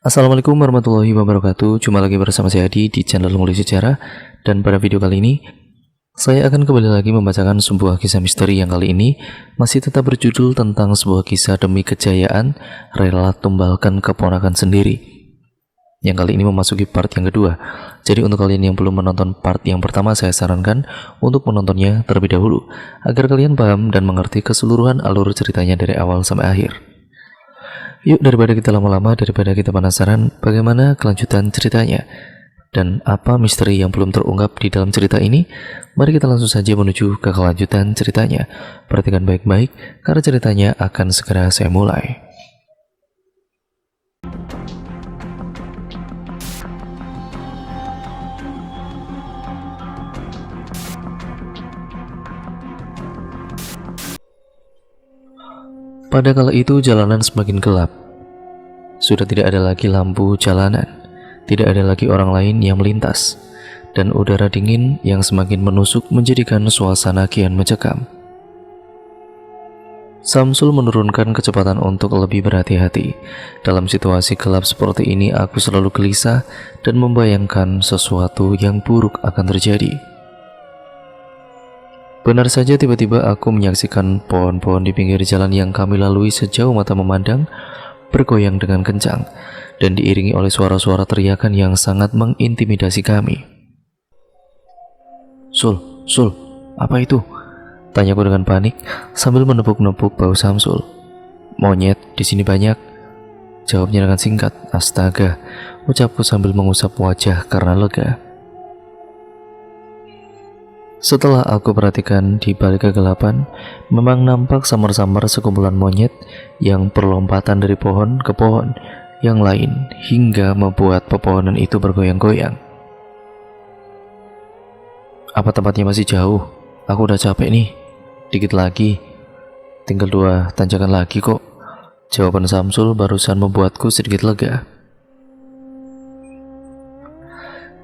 Assalamualaikum warahmatullahi wabarakatuh. Jumpa lagi bersama saya Adi di channel Ngulik Sejarah. Dan pada video kali ini saya akan kembali lagi membacakan sebuah kisah misteri yang kali ini masih tetap berjudul tentang sebuah kisah demi kejayaan rela tumbalkan keponakan sendiri. Yang kali ini memasuki part yang kedua. Jadi untuk kalian yang belum menonton part yang pertama, saya sarankan untuk menontonnya terlebih dahulu agar kalian paham dan mengerti keseluruhan alur ceritanya dari awal sampai akhir. Yuk, daripada kita lama-lama, daripada kita penasaran bagaimana kelanjutan ceritanya dan apa misteri yang belum terungkap di dalam cerita ini, mari kita langsung saja menuju ke kelanjutan ceritanya. Perhatikan baik-baik karena ceritanya akan segera saya mulai. Pada kala itu jalanan semakin gelap. Sudah tidak ada lagi lampu jalanan, tidak ada lagi orang lain yang melintas, dan udara dingin yang semakin menusuk menjadikan suasana kian mencekam. Samsul menurunkan kecepatan untuk lebih berhati-hati. Dalam situasi gelap seperti ini, aku selalu gelisah dan membayangkan sesuatu yang buruk akan terjadi. Benar saja, tiba-tiba aku menyaksikan pohon-pohon di pinggir jalan yang kami lalui sejauh mata memandang bergoyang dengan kencang dan diiringi oleh suara-suara teriakan yang sangat mengintimidasi kami. Sul, apa itu? Tanyaku dengan panik sambil menepuk-nepuk bahu Samsul. Monyet di sini banyak, jawabnya dengan singkat. Astaga, ucapku sambil mengusap wajah karena lega. Setelah aku perhatikan di balik kegelapan, memang nampak samar-samar sekumpulan monyet yang berlompatan dari pohon ke pohon yang lain hingga membuat pepohonan itu bergoyang-goyang. Apa tempatnya masih jauh? Aku udah capek nih. Dikit lagi, tinggal 2 tanjakan lagi kok. Jawaban Samsul barusan membuatku sedikit lega.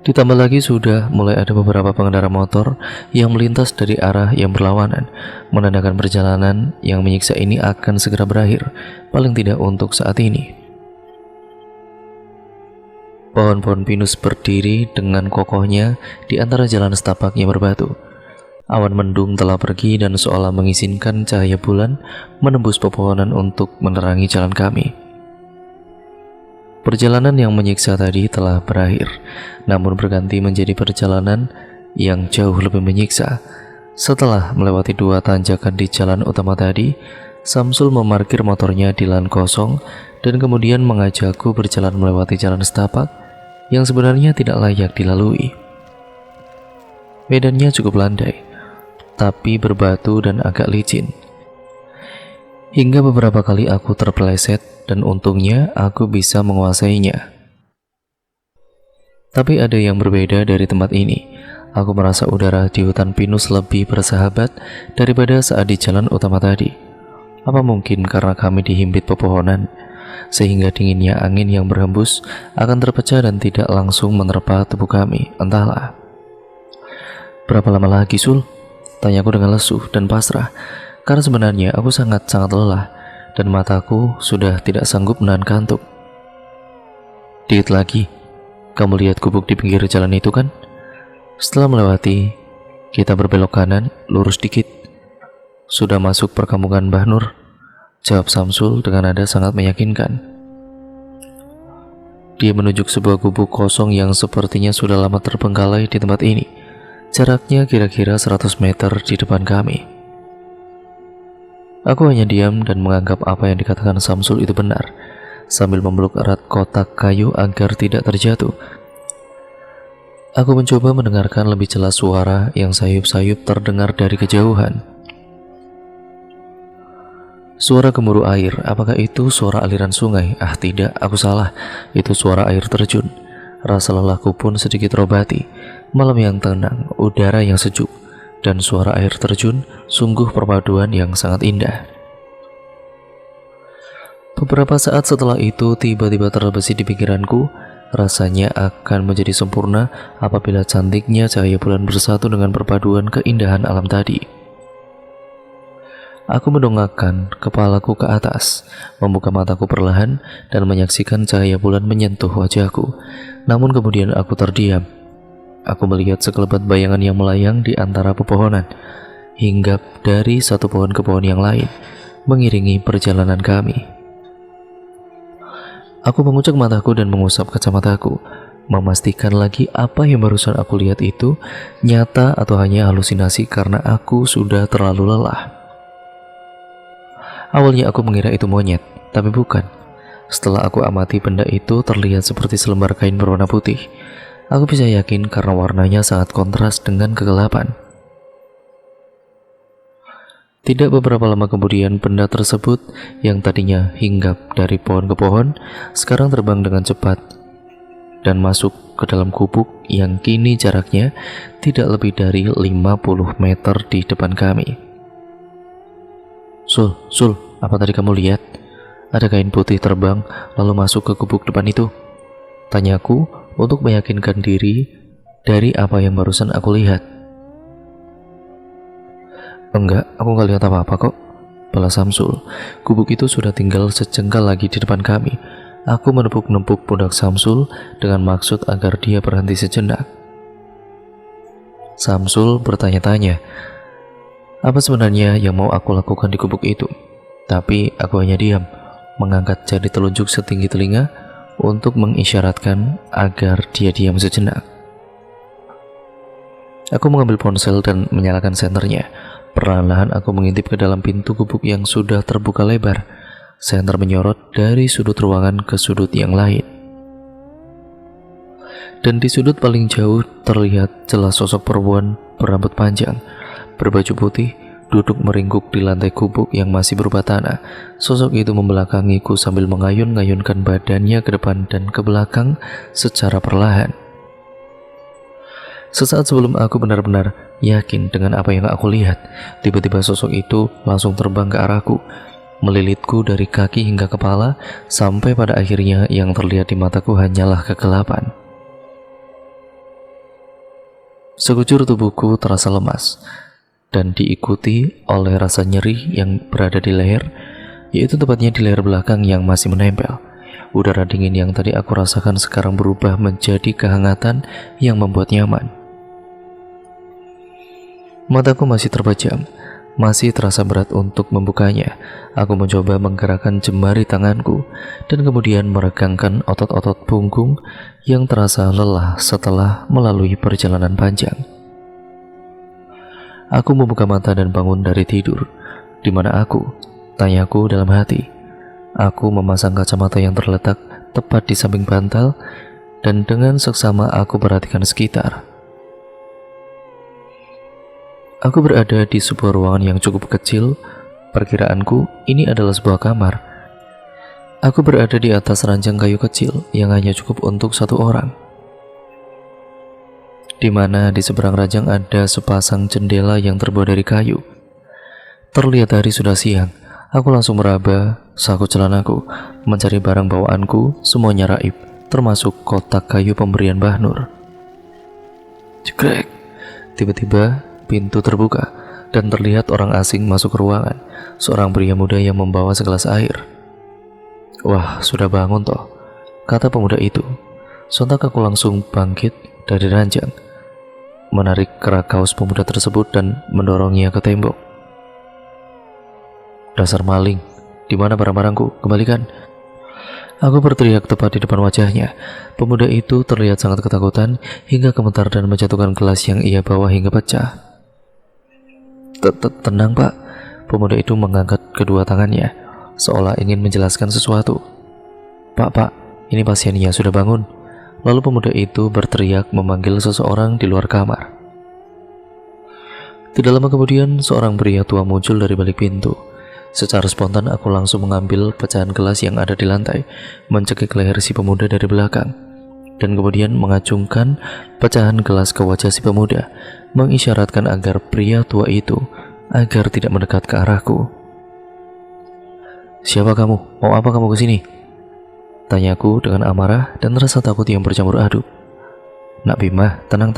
Ditambah lagi sudah mulai ada beberapa pengendara motor yang melintas dari arah yang berlawanan, menandakan perjalanan yang menyiksa ini akan segera berakhir, paling tidak untuk saat ini. Pohon-pohon pinus berdiri dengan kokohnya di antara jalan setapak yang berbatu. Awan mendung telah pergi dan seolah mengizinkan cahaya bulan menembus pepohonan untuk menerangi jalan kami. Perjalanan yang menyiksa tadi telah berakhir, namun berganti menjadi perjalanan yang jauh lebih menyiksa. Setelah melewati 2 tanjakan di jalan utama tadi, Samsul memarkir motornya di lahan kosong dan kemudian mengajakku berjalan melewati jalan setapak yang sebenarnya tidak layak dilalui. Medannya cukup landai, tapi berbatu dan agak licin. Hingga beberapa kali aku terpeleset dan untungnya aku bisa menguasainya. Tapi ada yang berbeda dari tempat ini. Aku merasa udara di hutan pinus lebih bersahabat daripada saat di jalan utama tadi. Apa mungkin karena kami dihimpit pepohonan, sehingga dinginnya angin yang berhembus akan terpecah dan tidak langsung menerpa tubuh kami? Entahlah. Berapa lama lagi, Sul? Tanyaku dengan lesu dan pasrah. Karena sebenarnya aku sangat-sangat lelah dan mataku sudah tidak sanggup menahan kantuk. Dikit lagi, kamu lihat gubuk di pinggir jalan itu kan? Setelah melewati, kita berbelok kanan, lurus dikit. Sudah masuk perkampungan Mbah Nur, jawab Samsul dengan nada sangat meyakinkan. Dia menunjuk sebuah gubuk kosong yang sepertinya sudah lama terbengkalai di tempat ini. Jaraknya kira-kira 100 meter di depan kami. Aku hanya diam dan menganggap apa yang dikatakan Samsul itu benar, sambil memeluk erat kotak kayu agar tidak terjatuh. Aku mencoba mendengarkan lebih jelas suara yang sayup-sayup terdengar dari kejauhan. Suara gemuruh air. Apakah itu suara aliran sungai? Ah tidak, aku salah. Itu suara air terjun. Rasa lelahku pun sedikit terobati. Malam yang tenang, udara yang sejuk, dan suara air terjun sungguh perpaduan yang sangat indah. Beberapa saat setelah itu tiba-tiba terbesit di pikiranku, rasanya akan menjadi sempurna apabila cantiknya cahaya bulan bersatu dengan perpaduan keindahan alam tadi. Aku mendongakkan kepalaku ke atas, membuka mataku perlahan dan menyaksikan cahaya bulan menyentuh wajahku. Namun kemudian aku terdiam. Aku melihat sekelebat bayangan yang melayang di antara pepohonan, hinggap dari satu pohon ke pohon yang lain, mengiringi perjalanan kami. Aku mengucek mataku dan mengusap kacamataku, memastikan lagi apa yang barusan aku lihat itu nyata atau hanya halusinasi karena aku sudah terlalu lelah. Awalnya aku mengira itu monyet, tapi bukan. Setelah aku amati, benda itu terlihat seperti selembar kain berwarna putih. Aku bisa yakin karena warnanya sangat kontras dengan kegelapan. Tidak beberapa lama kemudian, benda tersebut yang tadinya hinggap dari pohon ke pohon, sekarang terbang dengan cepat dan masuk ke dalam gubuk yang kini jaraknya tidak lebih dari 50 meter di depan kami. Sul, apa tadi kamu lihat? Ada kain putih terbang lalu masuk ke gubuk depan itu? Tanyaku untuk meyakinkan diri dari apa yang barusan aku lihat. Enggak, aku nggak lihat apa-apa kok, balas Samsul. Gubuk itu sudah tinggal sejengkal lagi di depan kami. Aku menepuk-nepuk pundak Samsul dengan maksud agar dia berhenti sejenak. Samsul bertanya-tanya, apa sebenarnya yang mau aku lakukan di gubuk itu? Tapi aku hanya diam, mengangkat jari telunjuk setinggi telinga untuk mengisyaratkan agar dia diam sejenak. Aku mengambil ponsel dan menyalakan senternya. Perlahan-lahan aku mengintip ke dalam pintu gubuk yang sudah terbuka lebar. Senter menyorot dari sudut ruangan ke sudut yang lain. Dan di sudut paling jauh terlihat jelas sosok perempuan berambut panjang, berbaju putih, duduk meringkuk di lantai gubuk yang masih berupa tanah. Sosok itu membelakangiku sambil mengayun-ngayunkan badannya ke depan dan ke belakang secara perlahan. Sesaat sebelum aku benar-benar yakin dengan apa yang aku lihat, tiba-tiba sosok itu langsung terbang ke arahku, melilitku dari kaki hingga kepala, sampai pada akhirnya yang terlihat di mataku hanyalah kegelapan. Sekujur tubuhku terasa lemas dan diikuti oleh rasa nyeri yang berada di leher, yaitu tepatnya di leher belakang yang masih menempel. Udara dingin yang tadi aku rasakan sekarang berubah menjadi kehangatan yang membuat nyaman. Mataku masih terpejam, masih terasa berat untuk membukanya. Aku mencoba menggerakkan jemari tanganku dan kemudian meregangkan otot-otot punggung yang terasa lelah setelah melalui perjalanan panjang. Aku membuka mata dan bangun dari tidur. Di mana aku? Tanyaku dalam hati. Aku memasang kacamata yang terletak tepat di samping bantal dan dengan seksama aku perhatikan sekitar. Aku berada di sebuah ruangan yang cukup kecil. Perkiraanku ini adalah sebuah kamar. Aku berada di atas ranjang kayu kecil yang hanya cukup untuk satu orang, di mana di seberang ranjang ada sepasang jendela yang terbuat dari kayu. Terlihat hari sudah siang. Aku langsung meraba saku celanaku, mencari barang bawaanku, semuanya raib, termasuk kotak kayu pemberian Mbah Nur. Cekrek. Tiba-tiba pintu terbuka dan terlihat orang asing masuk ke ruangan. Seorang pria muda yang membawa segelas air. Wah, sudah bangun toh, kata pemuda itu. Sontak aku langsung bangkit dari ranjang, menarik kerak kaos pemuda tersebut dan mendorongnya ke tembok. Dasar maling, di mana barang-barangku? Kembalikan! Aku berteriak tepat di depan wajahnya. Pemuda itu terlihat sangat ketakutan hingga gemetar dan menjatuhkan gelas yang ia bawa hingga pecah. Tenang pak, pemuda itu mengangkat kedua tangannya, seolah ingin menjelaskan sesuatu. Pak, ini pasiennya sudah bangun. Lalu pemuda itu berteriak memanggil seseorang di luar kamar. Tidak lama kemudian, seorang pria tua muncul dari balik pintu. Secara spontan aku langsung mengambil pecahan gelas yang ada di lantai, mencekik leher si pemuda dari belakang, dan kemudian mengacungkan pecahan gelas ke wajah si pemuda, mengisyaratkan agar pria tua itu agar tidak mendekat ke arahku. Siapa kamu? Mau apa kamu kesini? Tanyaku dengan amarah dan rasa takut yang bercampur aduk. Nak Bima, tenang.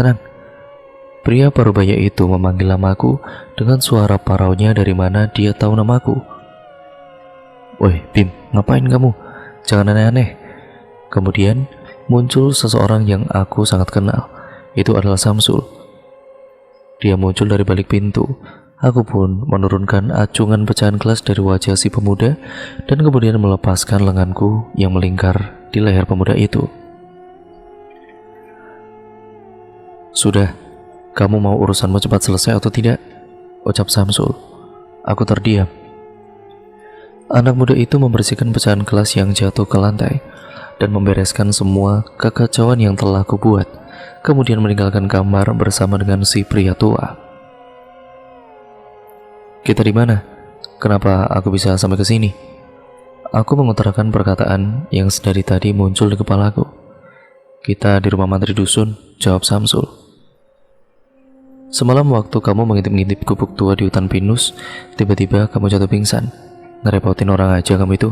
Pria parubaya itu memanggil namaku dengan suara paraunya dari mana dia tahu namaku. "Woi Bim, ngapain kamu? Jangan aneh-aneh." Kemudian muncul seseorang yang aku sangat kenal. Itu adalah Samsul. Dia muncul dari balik pintu. Aku pun menurunkan acungan pecahan gelas dari wajah si pemuda dan kemudian melepaskan lenganku yang melingkar di leher pemuda itu. "Sudah, kamu mau urusanmu cepat selesai atau tidak?" ucap Samsul. Aku terdiam. Anak muda itu membersihkan pecahan gelas yang jatuh ke lantai dan membereskan semua kekacauan yang telah kubuat, kemudian meninggalkan kamar bersama dengan si pria tua. "Kita di mana? Kenapa aku bisa sampai ke sini?" Aku mengutarakan perkataan yang sedari tadi muncul di kepalaku. "Kita di rumah mantri dusun," jawab Samsul. "Semalam waktu kamu mengintip-ngintip gubuk tua di hutan pinus, tiba-tiba kamu jatuh pingsan. Ngerepotin orang aja kamu itu,"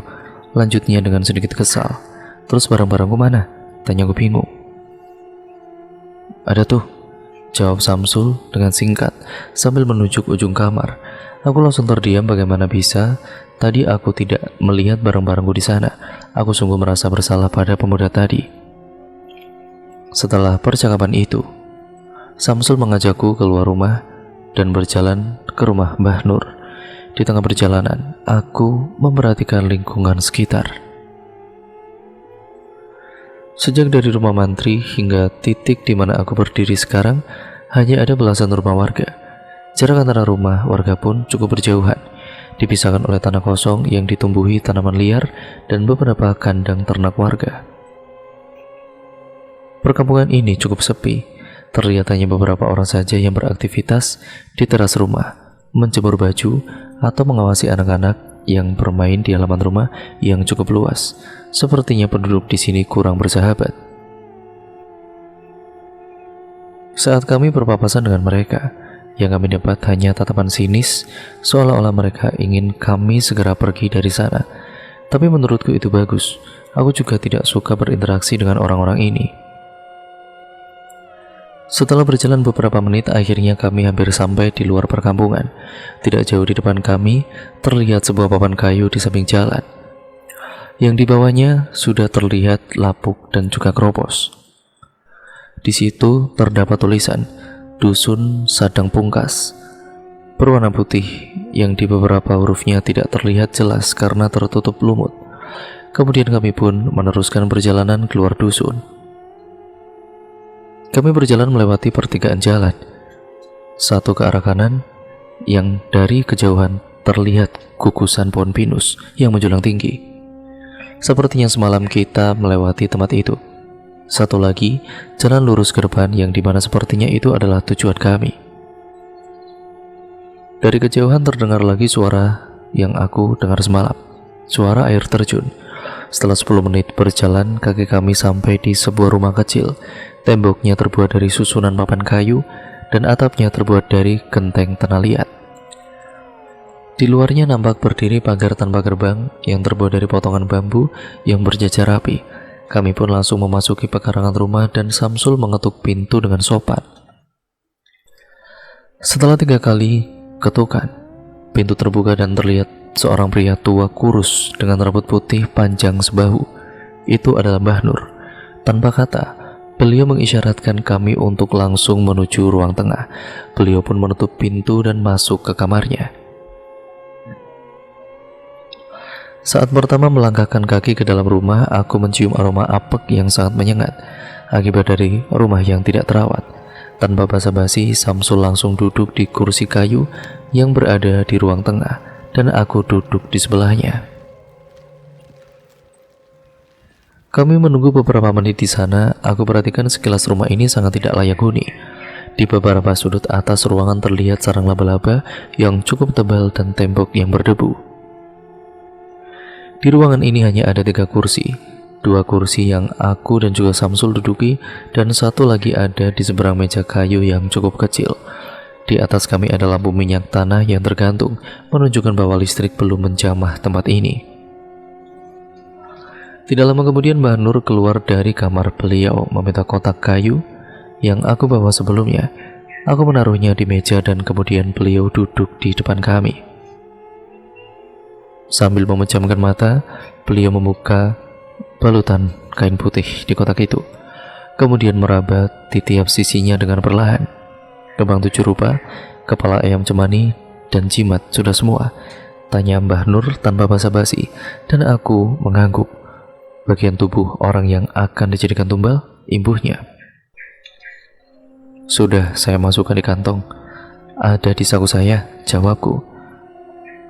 lanjutnya dengan sedikit kesal. "Terus barang-barangku mana?" tanya gue bingung. "Ada tuh," jawab Samsul dengan singkat sambil menunjuk ujung kamar. Aku langsung terdiam, bagaimana bisa tadi aku tidak melihat barang-barangku di sana. Aku sungguh merasa bersalah pada pemuda tadi. Setelah percakapan itu, Samsul mengajakku keluar rumah dan berjalan ke rumah Mbah Nur. Di tengah perjalanan, aku memperhatikan lingkungan sekitar. Sejak dari rumah mantri hingga titik di mana aku berdiri sekarang, hanya ada belasan rumah warga. Jarak antara rumah warga pun cukup berjauhan, dipisahkan oleh tanah kosong yang ditumbuhi tanaman liar dan beberapa kandang ternak warga. Perkampungan ini cukup sepi, terlihat hanya beberapa orang saja yang beraktivitas di teras rumah, menjemur baju, atau mengawasi anak-anak yang bermain di halaman rumah yang cukup luas. Sepertinya penduduk di sini kurang bersahabat. Saat kami berpapasan dengan mereka, yang kami dapat hanya tatapan sinis, seolah-olah mereka ingin kami segera pergi dari sana. Tapi menurutku itu bagus. Aku juga tidak suka berinteraksi dengan orang-orang ini. Setelah berjalan beberapa menit, akhirnya kami hampir sampai di luar perkampungan. Tidak jauh di depan kami, terlihat sebuah papan kayu di samping jalan. Yang di bawahnya sudah terlihat lapuk dan juga keropos. Di situ terdapat tulisan Dusun Sadang Pungkas berwarna putih yang di beberapa hurufnya tidak terlihat jelas karena tertutup lumut. Kemudian kami pun meneruskan perjalanan keluar dusun. Kami berjalan melewati pertigaan jalan, satu ke arah kanan yang dari kejauhan terlihat gugusan pohon pinus yang menjulang tinggi. Sepertinya semalam kita melewati tempat itu. Satu lagi, jalan lurus ke depan yang dimana sepertinya itu adalah tujuan kami. Dari kejauhan terdengar lagi suara yang aku dengar semalam, suara air terjun. Setelah 10 menit berjalan, kaki kami sampai di sebuah rumah kecil. Temboknya terbuat dari susunan papan kayu dan atapnya terbuat dari genteng tanah liat. Di luarnya nampak berdiri pagar tanpa gerbang yang terbuat dari potongan bambu yang berjajar rapi. Kami pun langsung memasuki pekarangan rumah dan Samsul mengetuk pintu dengan sopan. Setelah 3 kali ketukan, pintu terbuka dan terlihat seorang pria tua kurus dengan rambut putih panjang sebahu. Itu adalah Mbah Nur. Tanpa kata, beliau mengisyaratkan kami untuk langsung menuju ruang tengah. Beliau pun menutup pintu dan masuk ke kamarnya. Saat pertama melangkahkan kaki ke dalam rumah, aku mencium aroma apek yang sangat menyengat akibat dari rumah yang tidak terawat. Tanpa basa-basi, Samsul langsung duduk di kursi kayu yang berada di ruang tengah dan aku duduk di sebelahnya. Kami menunggu beberapa menit di sana. Aku perhatikan sekilas rumah ini sangat tidak layak huni. Di beberapa sudut atas ruangan terlihat sarang laba-laba yang cukup tebal dan tembok yang berdebu. Di ruangan ini hanya ada 3 kursi, 2 kursi yang aku dan juga Samsul duduki, dan 1 lagi ada di seberang meja kayu yang cukup kecil. Di atas kami ada lampu minyak tanah yang tergantung, menunjukkan bahwa listrik belum menjamah tempat ini. Tidak lama kemudian Mbah Nur keluar dari kamar beliau meminta kotak kayu yang aku bawa sebelumnya. Aku menaruhnya di meja dan kemudian beliau duduk di depan kami. Sambil memejamkan mata, beliau membuka balutan kain putih di kotak itu, kemudian merabat di tiap sisinya dengan perlahan. Kembang 7 rupa, kepala ayam cemani, dan jimat sudah semua, tanya Mbah Nur tanpa basa-basi, dan aku mengangguk. Bagian tubuh orang yang akan dijadikan tumbal, imbuhnya. Sudah saya masukkan di kantong. Ada di saku saya, jawabku.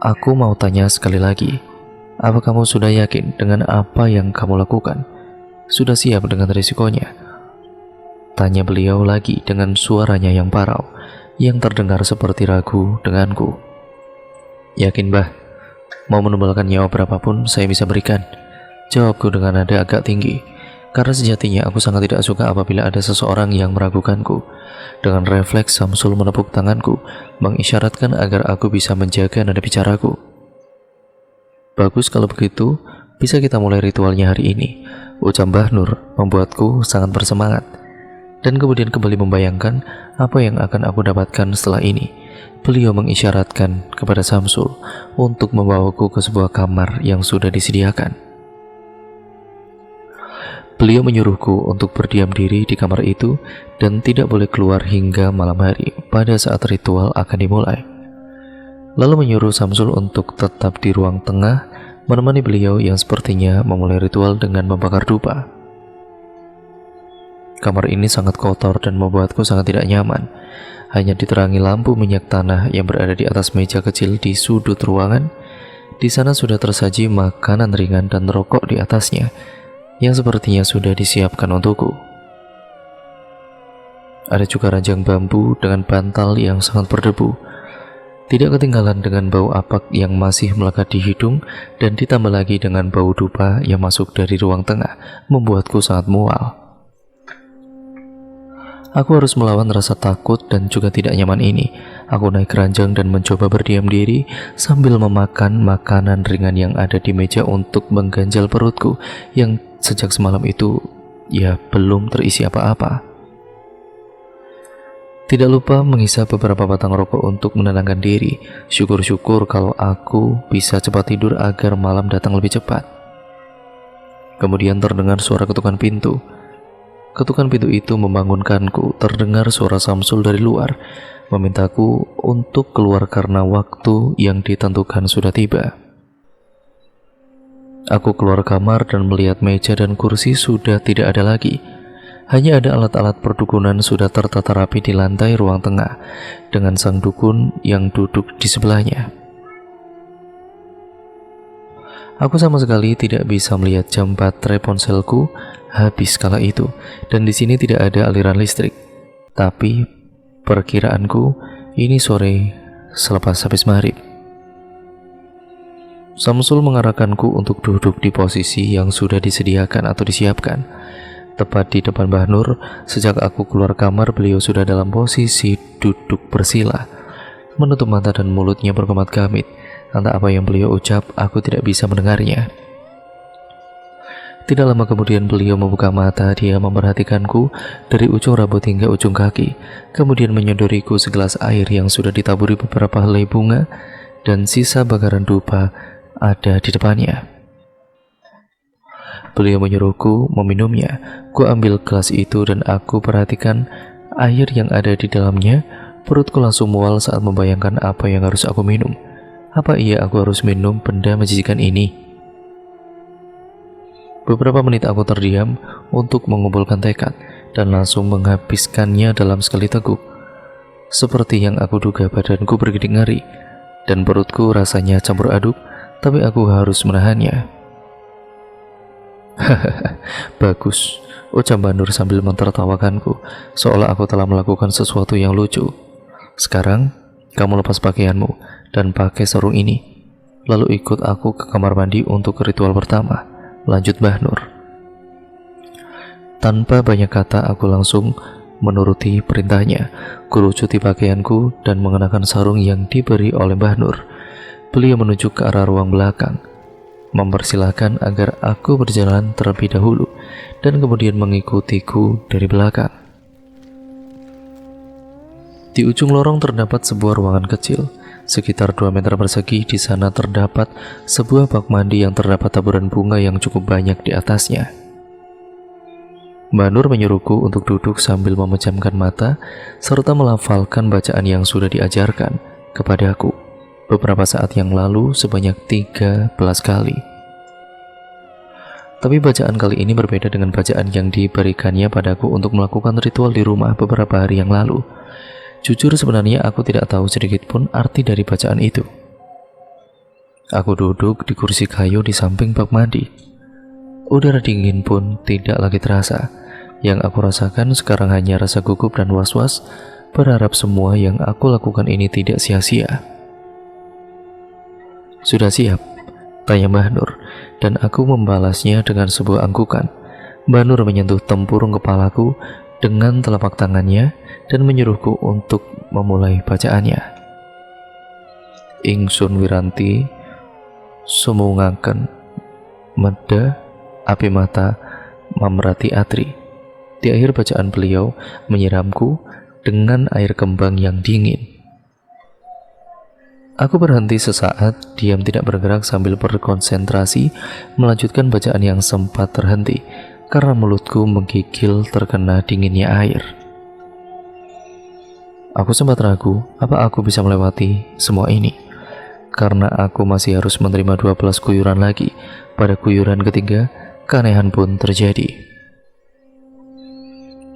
Aku mau tanya sekali lagi, apa kamu sudah yakin dengan apa yang kamu lakukan? Sudah siap dengan risikonya? Tanya beliau lagi dengan suaranya yang parau, yang terdengar seperti ragu denganku. Yakin, Mbah? Mau menumbalkan nyawa berapapun saya bisa berikan, jawabku dengan nada agak tinggi. Karena sejatinya aku sangat tidak suka apabila ada seseorang yang meragukanku. Dengan refleks Samsul menepuk tanganku, mengisyaratkan agar aku bisa menjaga nada bicaraku. Bagus kalau begitu, bisa kita mulai ritualnya hari ini, ucap Mbah Nur, membuatku sangat bersemangat. Dan kemudian kembali membayangkan apa yang akan aku dapatkan setelah ini. Beliau mengisyaratkan kepada Samsul untuk membawaku ke sebuah kamar yang sudah disediakan. Beliau menyuruhku untuk berdiam diri di kamar itu dan tidak boleh keluar hingga malam hari pada saat ritual akan dimulai. Lalu menyuruh Samsul untuk tetap di ruang tengah menemani beliau yang sepertinya memulai ritual dengan membakar dupa. Kamar ini sangat kotor dan membuatku sangat tidak nyaman. Hanya diterangi lampu minyak tanah yang berada di atas meja kecil di sudut ruangan. Di sana sudah tersaji makanan ringan dan rokok di atasnya, yang sepertinya sudah disiapkan untukku. Ada juga ranjang bambu dengan bantal yang sangat berdebu. Tidak ketinggalan dengan bau apak yang masih melekat di hidung, dan ditambah lagi dengan bau dupa yang masuk dari ruang tengah, membuatku sangat mual. Aku harus melawan rasa takut dan juga tidak nyaman ini. Aku naik ranjang dan mencoba berdiam diri sambil memakan makanan ringan yang ada di meja untuk mengganjal perutku yang sejak semalam itu ya belum terisi apa-apa. Tidak lupa menghisap beberapa batang rokok untuk menenangkan diri. Syukur-syukur kalau aku bisa cepat tidur agar malam datang lebih cepat. Kemudian terdengar suara ketukan pintu. Ketukan pintu itu membangunkanku. Terdengar suara Samsul dari luar, memintaku untuk keluar karena waktu yang ditentukan sudah tiba. Aku keluar kamar dan melihat meja dan kursi sudah tidak ada lagi. Hanya ada alat-alat perdukunan sudah tertata rapi di lantai ruang tengah, dengan sang dukun yang duduk di sebelahnya. Aku sama sekali tidak bisa melihat jam baterai ponselku habis kala itu, dan di sini tidak ada aliran listrik. Tapi perkiraanku ini sore selepas habis maghrib. Samsul mengarahkanku untuk duduk di posisi yang sudah disediakan atau disiapkan, tepat di depan Mbah Nur. Sejak aku keluar kamar, beliau sudah dalam posisi duduk bersila, menutup mata dan mulutnya berkemat-kamit. Entah apa yang beliau ucap, aku tidak bisa mendengarnya. Tidak lama kemudian beliau membuka mata. Dia memperhatikanku dari ujung rambut hingga ujung kaki, kemudian menyodoriku segelas air yang sudah ditaburi beberapa helai bunga dan sisa bakaran dupa ada di depannya. Beliau menyuruhku meminumnya. Ku ambil gelas itu dan aku perhatikan air yang ada di dalamnya. Perutku langsung mual saat membayangkan apa yang harus aku minum. Apa iya aku harus minum benda menjijikan ini? Beberapa menit aku terdiam untuk mengumpulkan tekad dan langsung menghabiskannya dalam sekali teguk. Seperti yang aku duga, badanku bergidik ngeri dan perutku rasanya campur aduk, tapi aku harus menahannya. Hahaha, bagus, ucap Mbah Nur sambil mentertawakanku, seolah aku telah melakukan sesuatu yang lucu. Sekarang, kamu lepas pakaianmu dan pakai sarung ini, lalu ikut aku ke kamar mandi untuk ritual pertama, lanjut Mbah Nur. Tanpa banyak kata, aku langsung menuruti perintahnya. Kurucuti pakaianku dan mengenakan sarung yang diberi oleh Mbah Nur. Beliau menunjuk ke arah ruang belakang, mempersilahkan agar aku berjalan terlebih dahulu, dan kemudian mengikutiku dari belakang. Di ujung lorong terdapat sebuah ruangan kecil, sekitar 2 meter persegi. Di sana terdapat sebuah bak mandi yang terdapat taburan bunga yang cukup banyak di atasnya. Mbak Nur menyuruhku untuk duduk sambil memejamkan mata serta melafalkan bacaan yang sudah diajarkan kepadaku beberapa saat yang lalu sebanyak 13 kali. Tapi bacaan kali ini berbeda dengan bacaan yang diberikannya padaku untuk melakukan ritual di rumah beberapa hari yang lalu. Jujur sebenarnya aku tidak tahu sedikit pun arti dari bacaan itu. Aku duduk di kursi kayu di samping bak mandi. Udara dingin pun tidak lagi terasa. Yang aku rasakan sekarang hanya rasa gugup dan was-was, berharap semua yang aku lakukan ini tidak sia-sia. "Sudah siap?" tanya Mbah Nur, dan aku membalasnya dengan sebuah anggukan. Mbah Nur menyentuh tempurung kepalaku dengan telapak tangannya dan menyuruhku untuk memulai bacaannya. "Ingsun Wiranti sumungaken medha api mata mamrati atri." Di akhir bacaan beliau menyiramku dengan air kembang yang dingin. Aku berhenti sesaat, diam tidak bergerak sambil berkonsentrasi melanjutkan bacaan yang sempat terhenti karena mulutku menggigil terkena dinginnya air. Aku sempat ragu, apa aku bisa melewati semua ini? Karena aku masih harus menerima 12 guyuran lagi. Pada guyuran ketiga, keanehan pun terjadi.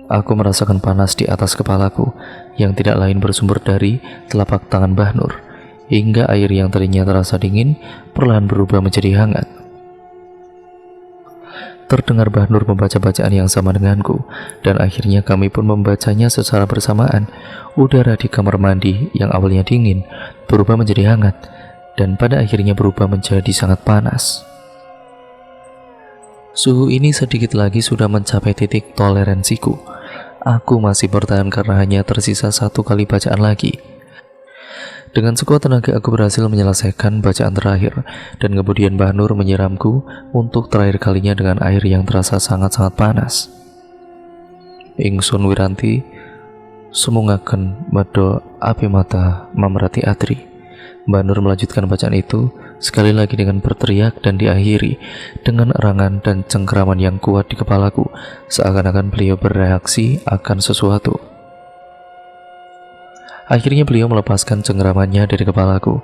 Aku merasakan panas di atas kepalaku yang tidak lain bersumber dari telapak tangan Mbah Nur, hingga air yang tadinya terasa dingin perlahan berubah menjadi hangat. Terdengar Mbah Nur membaca bacaan yang sama denganku, dan akhirnya kami pun membacanya secara bersamaan. Udara di kamar mandi yang awalnya dingin berubah menjadi hangat, dan pada akhirnya berubah menjadi sangat panas. Suhu ini sedikit lagi sudah mencapai titik toleransiku. Aku masih bertahan karena hanya tersisa 1 kali bacaan lagi. Dengan sekuat tenaga aku berhasil menyelesaikan bacaan terakhir, dan kemudian Mbah Nur menyiramku untuk terakhir kalinya dengan air yang terasa sangat-sangat panas. "Ingsun Wiranti sumungaken medha api mata mamrati atri." Mbah Nur melanjutkan bacaan itu sekali lagi dengan berteriak dan diakhiri dengan erangan dan cengkeraman yang kuat di kepalaku, seakan-akan beliau bereaksi akan sesuatu. Akhirnya beliau melepaskan cengkeramannya dari kepalaku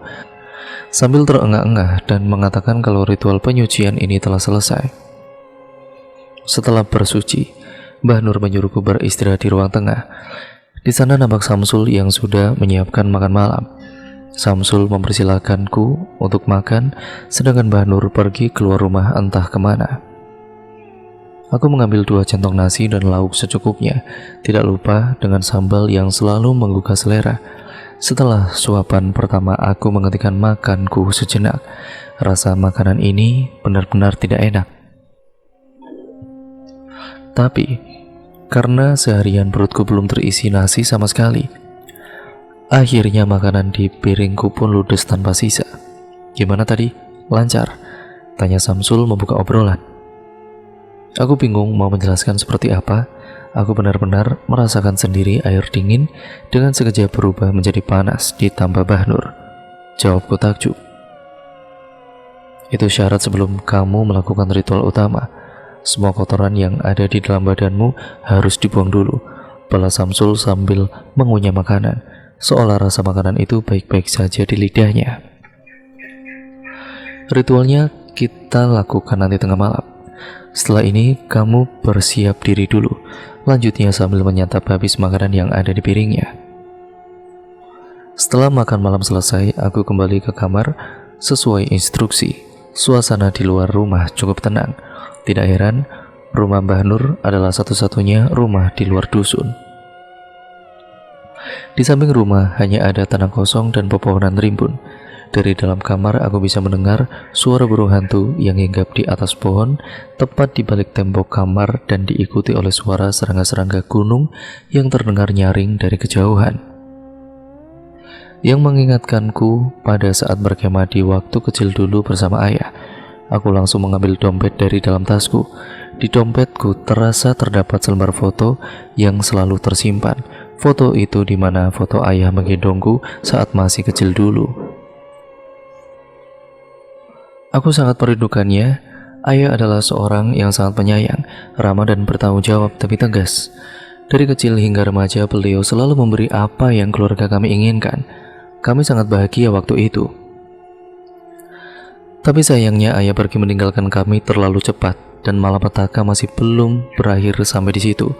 sambil terengah-engah dan mengatakan kalau ritual penyucian ini telah selesai. Setelah bersuci, Mbah Nur menyuruhku beristirahat di ruang tengah. Di sana nampak Samsul yang sudah menyiapkan makan malam. Samsul mempersilahkanku untuk makan, sedangkan Mbah Nur pergi keluar rumah entah kemana. Aku mengambil 2 centong nasi dan lauk secukupnya, tidak lupa dengan sambal yang selalu menggugah selera. Setelah suapan pertama, aku menghentikan makanku sejenak. Rasa makanan ini benar-benar tidak enak. Tapi, karena seharian perutku belum terisi nasi sama sekali, akhirnya makanan di piringku pun ludes tanpa sisa. "Gimana tadi? Lancar?" tanya Samsul membuka obrolan. Aku bingung mau menjelaskan seperti apa. Aku benar-benar merasakan sendiri air dingin dengan sekejap berubah menjadi panas ditambah Mbah Nur. Jawabku takjub. "Itu syarat sebelum kamu melakukan ritual utama. Semua kotoran yang ada di dalam badanmu harus dibuang dulu," balas Samsul sambil mengunyah makanan, seolah rasa makanan itu baik-baik saja di lidahnya. "Ritualnya kita lakukan nanti tengah malam. Setelah ini kamu bersiap diri dulu," lanjutnya sambil menyantap habis makanan yang ada di piringnya. Setelah makan malam selesai, aku kembali ke kamar sesuai instruksi. Suasana di luar rumah cukup tenang. Tidak heran, rumah Mbah Nur adalah satu-satunya rumah di luar dusun. Di samping rumah hanya ada tanah kosong dan pepohonan rimbun. Dari dalam kamar aku bisa mendengar suara burung hantu yang hinggap di atas pohon tepat di balik tembok kamar, dan diikuti oleh suara serangga-serangga gunung yang terdengar nyaring dari kejauhan, yang mengingatkanku pada saat berkemah di waktu kecil dulu bersama ayah. Aku langsung mengambil dompet dari dalam tasku. Di dompetku terasa terdapat selembar foto yang selalu tersimpan. Foto itu di mana foto ayah menggendongku saat masih kecil dulu. Aku sangat merindukannya. Ayah adalah seorang yang sangat penyayang, ramah dan bertanggung jawab tapi tegas. Dari kecil hingga remaja beliau selalu memberi apa yang keluarga kami inginkan. Kami sangat bahagia waktu itu. Tapi sayangnya ayah pergi meninggalkan kami terlalu cepat dan malapetaka masih belum berakhir sampai di situ.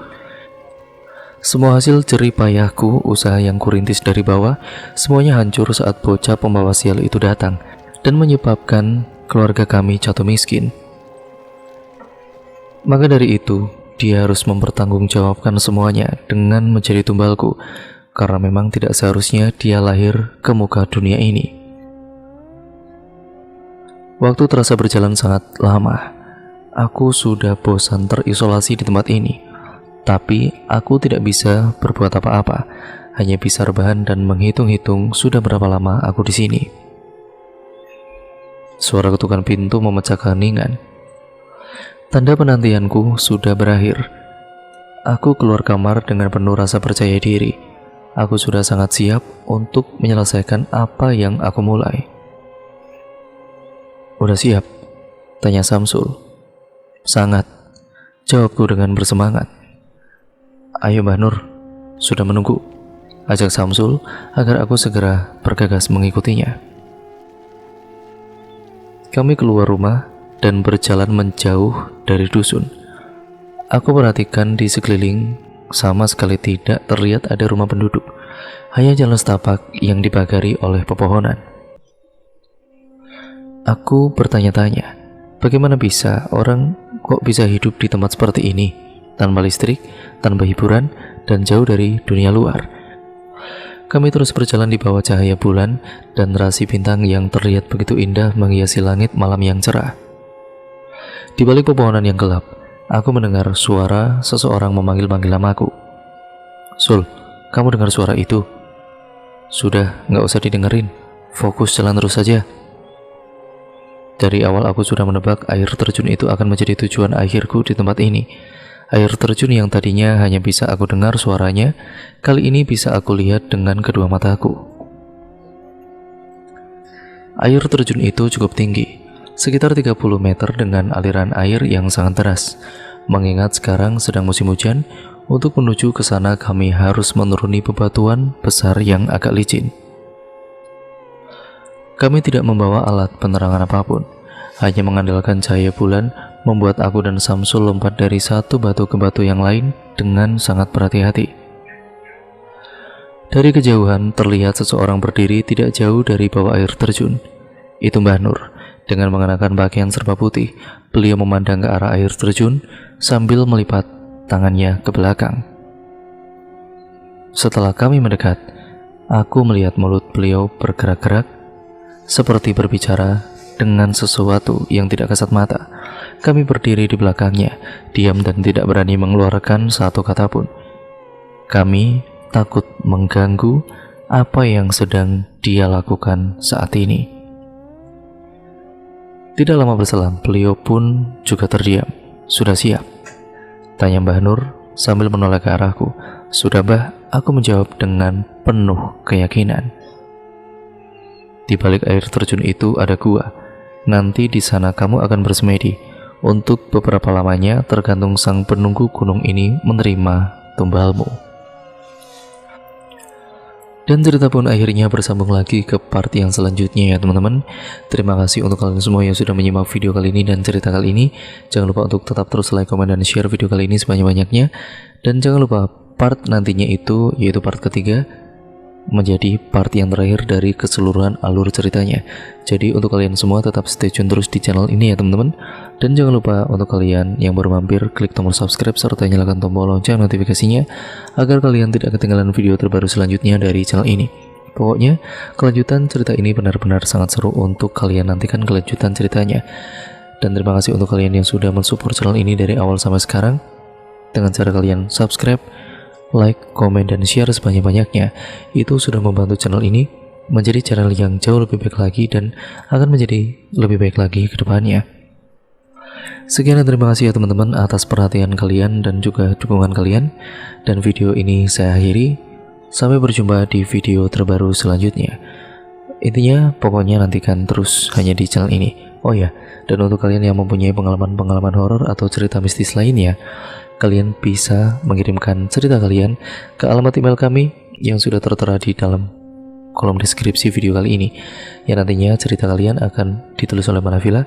Semua hasil jerih payahku, usaha yang kurintis dari bawah, semuanya hancur saat bocah pembawa sial itu datang dan menyebabkan keluarga kami jatuh miskin. Maka dari itu, dia harus mempertanggungjawabkan semuanya dengan menjadi tumbalku, karena memang tidak seharusnya dia lahir ke muka dunia ini. Waktu terasa berjalan sangat lama. Aku sudah bosan terisolasi di tempat ini. Tapi aku tidak bisa berbuat apa-apa. Hanya bisa rebahan dan menghitung-hitung sudah berapa lama aku di sini. Suara ketukan pintu memecah keheningan. Tanda penantianku sudah berakhir. Aku keluar kamar dengan penuh rasa percaya diri. Aku sudah sangat siap untuk menyelesaikan apa yang aku mulai. "Udah siap?" tanya Samsul. "Sangat," jawabku dengan bersemangat. "Ayo Mbah Nur, sudah menunggu," ajak Samsul agar aku segera bergegas mengikutinya. Kami keluar rumah dan berjalan menjauh dari dusun. Aku perhatikan di sekeliling, sama sekali tidak terlihat ada rumah penduduk, hanya jalan setapak yang dipagari oleh pepohonan. Aku bertanya-tanya, bagaimana bisa orang kok bisa hidup di tempat seperti ini, tanpa listrik, tanpa hiburan, dan jauh dari dunia luar. Kami terus berjalan di bawah cahaya bulan dan rasi bintang yang terlihat begitu indah menghiasi langit malam yang cerah. Di balik pepohonan yang gelap, aku mendengar suara seseorang memanggil-manggil namaku. "Sul, kamu dengar suara itu?" "Sudah, nggak usah didengerin. Fokus jalan terus saja." Dari awal aku sudah menebak air terjun itu akan menjadi tujuan akhirku di tempat ini. Air terjun yang tadinya hanya bisa aku dengar suaranya, kali ini bisa aku lihat dengan kedua mataku. Air terjun itu cukup tinggi, sekitar 30 meter dengan aliran air yang sangat deras. Mengingat sekarang sedang musim hujan, untuk menuju ke sana kami harus menuruni bebatuan besar yang agak licin. Kami tidak membawa alat penerangan apapun, hanya mengandalkan cahaya bulan membuat aku dan Samsul lompat dari satu batu ke batu yang lain dengan sangat berhati-hati. Dari kejauhan terlihat seseorang berdiri tidak jauh dari bawah air terjun. Itu Mbah Nur, dengan mengenakan pakaian serba putih. Beliau memandang ke arah air terjun sambil melipat tangannya ke belakang. Setelah kami mendekat, aku melihat mulut beliau bergerak-gerak seperti berbicara dengan sesuatu yang tidak kasat mata. Kami berdiri di belakangnya, diam dan tidak berani mengeluarkan satu kata pun. Kami takut mengganggu apa yang sedang dia lakukan saat ini. Tidak lama berselang, beliau pun juga terdiam. "Sudah siap?" tanya Mbah Nur sambil menoleh ke arahku. "Sudah Mbah," aku menjawab dengan penuh keyakinan. Di balik air terjun itu ada gua. Nanti di sana kamu akan bersemedi. Untuk beberapa lamanya, tergantung sang penunggu gunung ini menerima tumbalmu. Dan cerita pun akhirnya bersambung lagi ke part yang selanjutnya ya teman-teman. Terima kasih untuk kalian semua yang sudah menyimak video kali ini dan cerita kali ini. Jangan lupa untuk tetap terus like, komen, dan share video kali ini sebanyak-banyaknya. Dan jangan lupa part nantinya itu, yaitu part ketiga, menjadi part yang terakhir dari keseluruhan alur ceritanya. Jadi untuk kalian semua tetap stay tune terus di channel ini ya teman-teman. Dan jangan lupa untuk kalian yang baru mampir, klik tombol subscribe serta nyalakan tombol lonceng notifikasinya agar kalian tidak ketinggalan video terbaru selanjutnya dari channel ini. Pokoknya kelanjutan cerita ini benar-benar sangat seru untuk kalian nantikan kelanjutan ceritanya. Dan terima kasih untuk kalian yang sudah mensupport channel ini dari awal sampai sekarang dengan cara kalian subscribe, like, komen, dan share sebanyak-banyaknya. Itu sudah membantu channel ini menjadi channel yang jauh lebih baik lagi dan akan menjadi lebih baik lagi ke depannya. Sekian dan terima kasih ya teman-teman atas perhatian kalian dan juga dukungan kalian. Dan video ini saya akhiri. Sampai berjumpa di video terbaru selanjutnya. Intinya pokoknya nantikan terus hanya di channel ini. Oh ya, dan untuk kalian yang mempunyai pengalaman-pengalaman horor atau cerita mistis lainnya, kalian bisa mengirimkan cerita kalian ke alamat email kami yang sudah tertera di dalam kolom deskripsi video kali ini. Yang nantinya cerita kalian akan ditulis oleh Manavila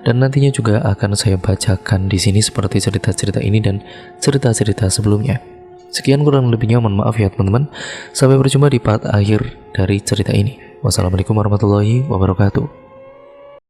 dan nantinya juga akan saya bacakan di sini seperti cerita-cerita ini dan cerita-cerita sebelumnya. Sekian kurang lebihnya, mohon maaf ya teman-teman. Sampai berjumpa di part akhir dari cerita ini. Wassalamualaikum warahmatullahi wabarakatuh.